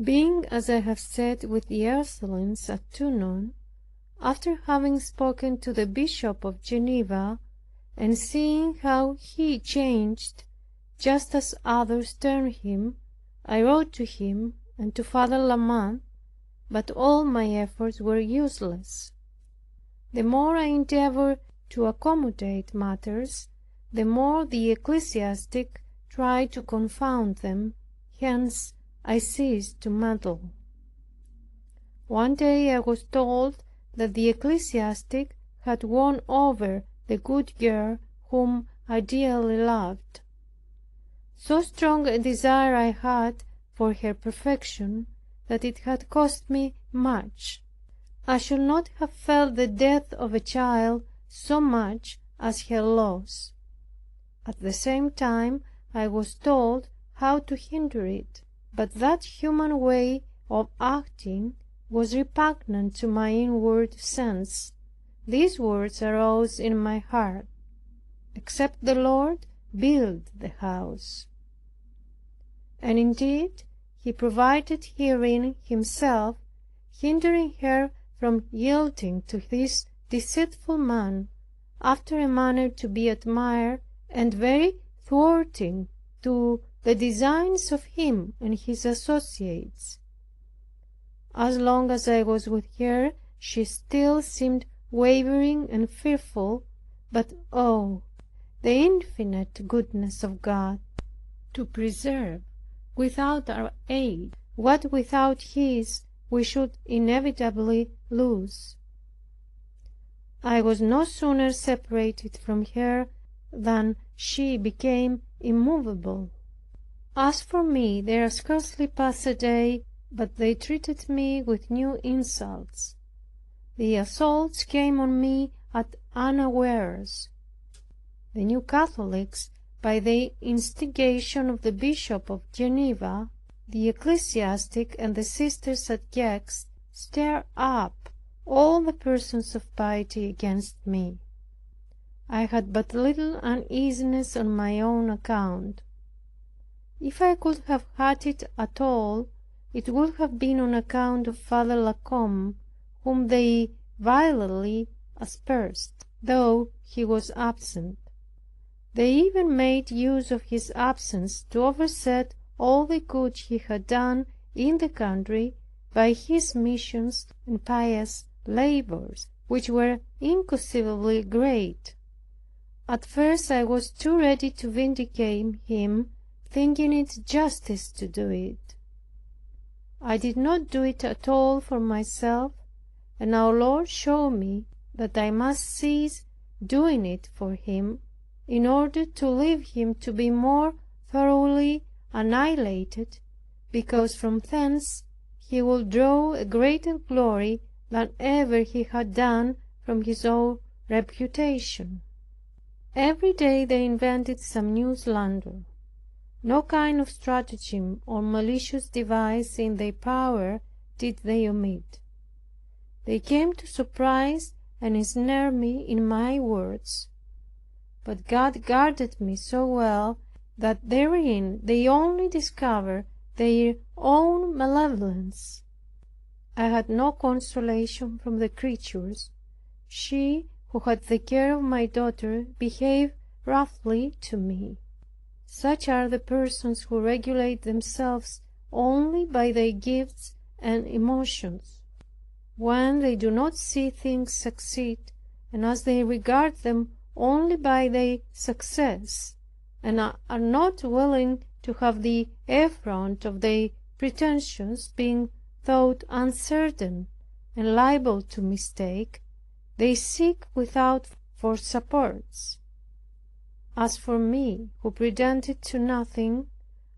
Being, as I have said, with the Ursulines at Toulon, after having spoken to the Bishop of Geneva, and seeing how he changed, just as others turned him, I wrote to him and to Father La Mothe, but all my efforts were useless. The more I endeavored to accommodate matters, the more the ecclesiastic tried to confound them. Hence I ceased to meddle. One day I was told that the ecclesiastic had won over the good girl whom I dearly loved. So strong a desire I had for her perfection, that it had cost me much. I should not have felt the death of a child so much as her loss. At the same time I was told how to hinder it, but that human way of acting was repugnant to my inward sense. These words arose in my heart: "Except the Lord build the house." And indeed he provided herein himself, hindering her from yielding to this deceitful man, after a manner to be admired, and very thwarting to the designs of him and his associates. As long as I was with her, she still seemed wavering and fearful, but oh, the infinite goodness of God, to preserve, without our aid, what without His we should inevitably lose. I was no sooner separated from her than she became immovable. As for me, there scarcely passed a day but they treated me with new insults. The assaults came on me at unawares. The New Catholics, by the instigation of the Bishop of Geneva, the ecclesiastic, and the sisters at Gex, stirred up all the persons of piety against me. I had but little uneasiness on my own account. If I could have had it at all, it would have been on account of Father La Combe, whom they vilely aspersed, though he was absent. They even made use of his absence to overset all the good he had done in the country by his missions and pious labors, which were inconceivably great. At first I was too ready to vindicate him, thinking it justice to do it. I did not do it at all for myself, and our Lord showed me that I must cease doing it for him, in order to leave him to be more thoroughly annihilated, because from thence he would draw a greater glory than ever he had done from his own reputation. Every day they invented some new slander. No kind of stratagem or malicious device in their power did they omit. They came to surprise and ensnare me in my words. But God guarded me so well, that therein they only discovered their own malevolence. I had no consolation from the creatures. She, who had the care of my daughter, behaved roughly to me. Such are the persons who regulate themselves only by their gifts and emotions. When they do not see things succeed, and as they regard them only by their success, and are not willing to have the affront of their pretensions being thought uncertain and liable to mistake, they seek without for supports. As for me, who pretended to nothing,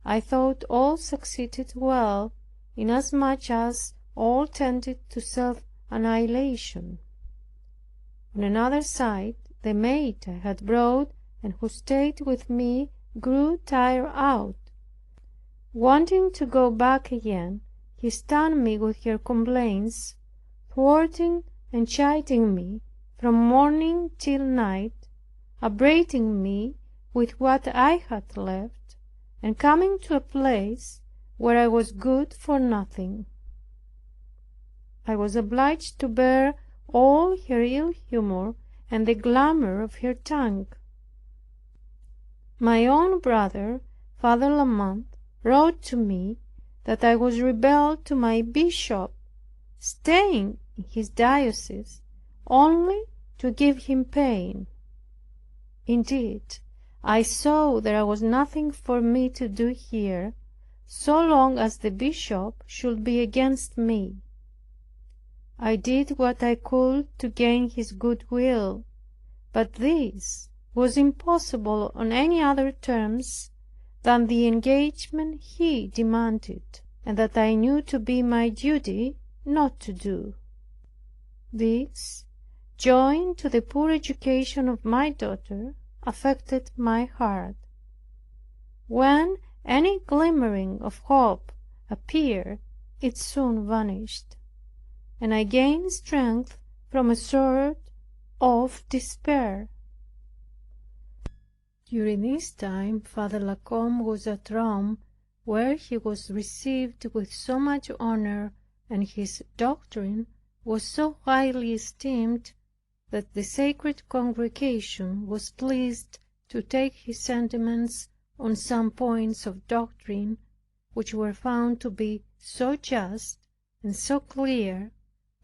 I thought all succeeded well, inasmuch as all tended to self-annihilation. On another side, the maid I had brought, and who stayed with me, grew tired out. Wanting to go back again, he stunned me with her complaints, thwarting and chiding me from morning till night, upbraiding me with what I had left, and coming to a place where I was good for nothing. I was obliged to bear all her ill humor and the glamour of her tongue. My own brother, Father La Mothe, wrote to me that I was rebel to my bishop, staying in his diocese only to give him pain. Indeed, I saw there was nothing for me to do here, so long as the bishop should be against me. I did what I could to gain his goodwill, but this was impossible on any other terms than the engagement he demanded, and that I knew to be my duty not to do. This, joined to the poor education of my daughter, affected my heart. When any glimmering of hope appeared, it soon vanished, and I gained strength from a sort of despair. During this time Father La Combe was at Rome, where he was received with so much honor, and his doctrine was so highly esteemed, that the Sacred Congregation was pleased to take his sentiments on some points of doctrine, which were found to be so just and so clear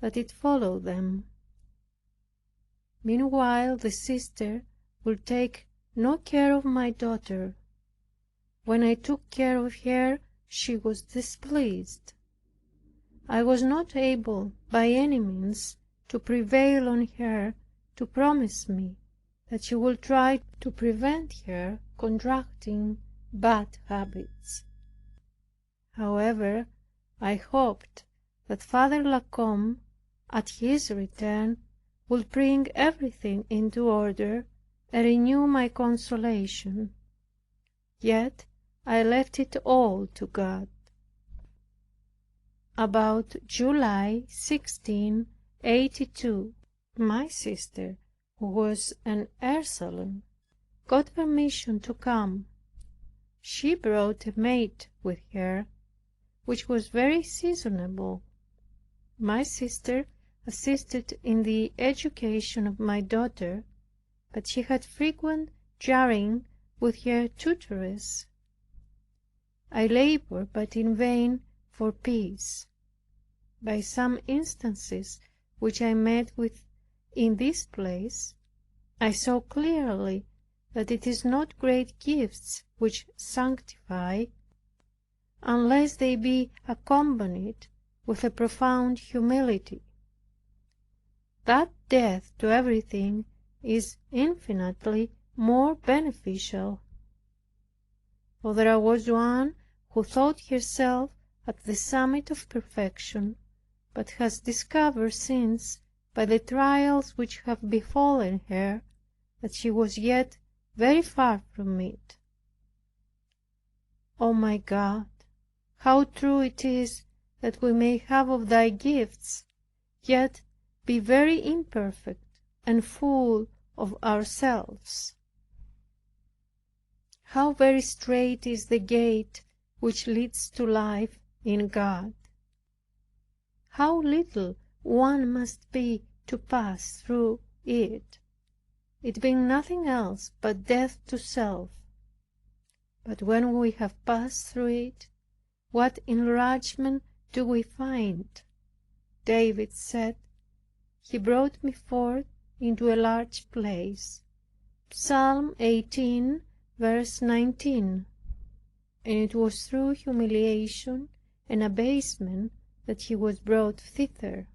that it followed them. Meanwhile the sister would take no care of my daughter. When I took care of her, she was displeased. I was not able by any means to prevail on her to promise me that she would try to prevent her contracting bad habits. However, I hoped that Father La Combe, at his return, would bring everything into order and renew my consolation. Yet I left it all to God. About July 1682, my sister, who was an Ursuline, got permission to come. She brought a maid with her, which was very seasonable. My sister assisted in the education of my daughter, but she had frequent jarring with her tutoress. I labored, but in vain, for peace. By some instances which I met with in this place, I saw clearly that it is not great gifts which sanctify, unless they be accompanied with a profound humility. That death to everything is infinitely more beneficial. For there was one who thought herself at the summit of perfection, but has discovered since, by the trials which have befallen her, that she was yet very far from it. O my God, how true it is that we may have of thy gifts, yet be very imperfect and full of ourselves. How very strait is the gate which leads to life in God! How little one must be to pass through it, it being nothing else but death to self. But when we have passed through it, what enlargement do we find! David said, "He brought me forth into a large place." Psalm 18, verse 19. And it was through humiliation and abasement that he was brought thither.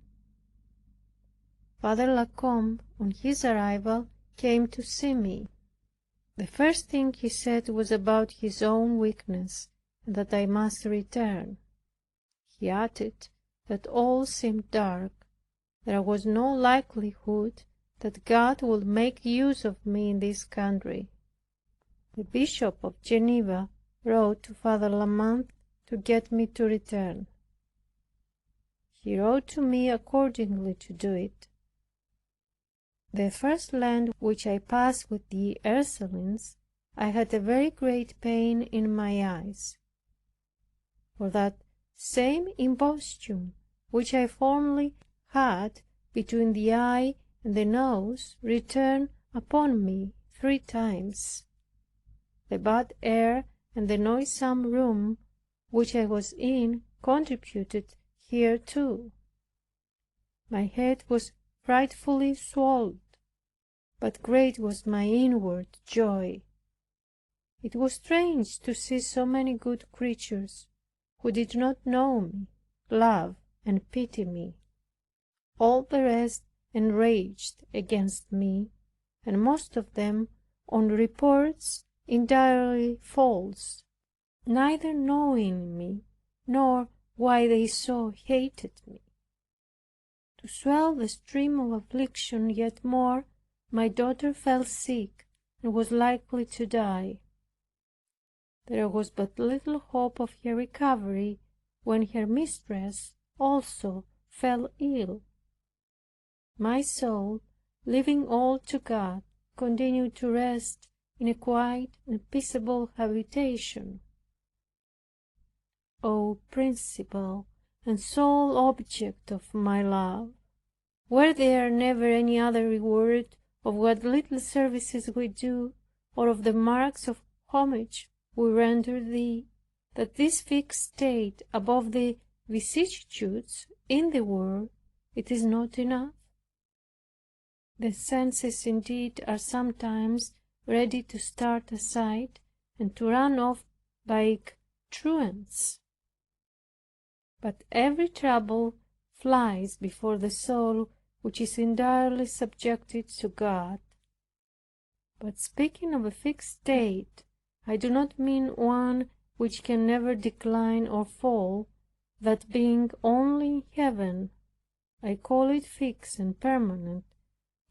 Father La Combe, on his arrival, came to see me. The first thing he said was about his own weakness, and that I must return. He added that all seemed dark. There was no likelihood that God would make use of me in this country. The Bishop of Geneva wrote to Father La Mothe to get me to return. He wrote to me accordingly to do it. The first land which I passed with the Ursulines, I had a very great pain in my eyes. for that same imposthume which I formerly had between the eye and the nose returned upon me 3 times. The bad air and the noisome room which I was in contributed hereto. My head was frightfully swelled, but great was my inward joy. It was strange to see so many good creatures, who did not know me, love and pity me. All the rest enraged against me, and most of them on reports entirely false, neither knowing me, nor why they so hated me. To swell the stream of affliction yet more, my daughter fell sick and was likely to die. There was but little hope of her recovery, when her mistress also fell ill. My soul, leaving all to God, continued to rest in a quiet and peaceable habitation. O principal and sole object of my love, were there never any other reward of what little services we do, or of the marks of homage we render thee, that this fixed state above the vicissitudes in the world, it is not enough? The senses indeed are sometimes ready to start aside, and to run off by truants. But every trouble flies before the soul which is entirely subjected to God. But speaking of a fixed state, I do not mean one which can never decline or fall, that being only in heaven, I call it fixed and permanent,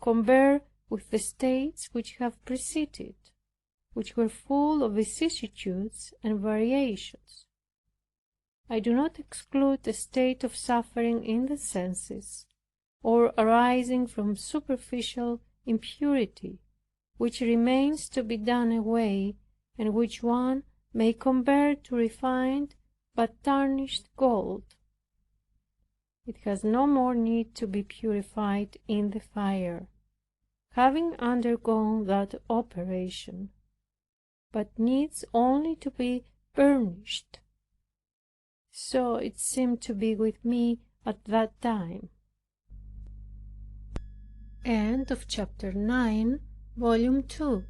compared with the states which have preceded, which were full of vicissitudes and variations. I do not exclude a state of suffering in the senses, or arising from superficial impurity, which remains to be done away, and which one may compare to refined but tarnished gold. It has no more need to be purified in the fire, having undergone that operation, but needs only to be burnished. So it seemed to be with me at that time. End of chapter 9, volume 2.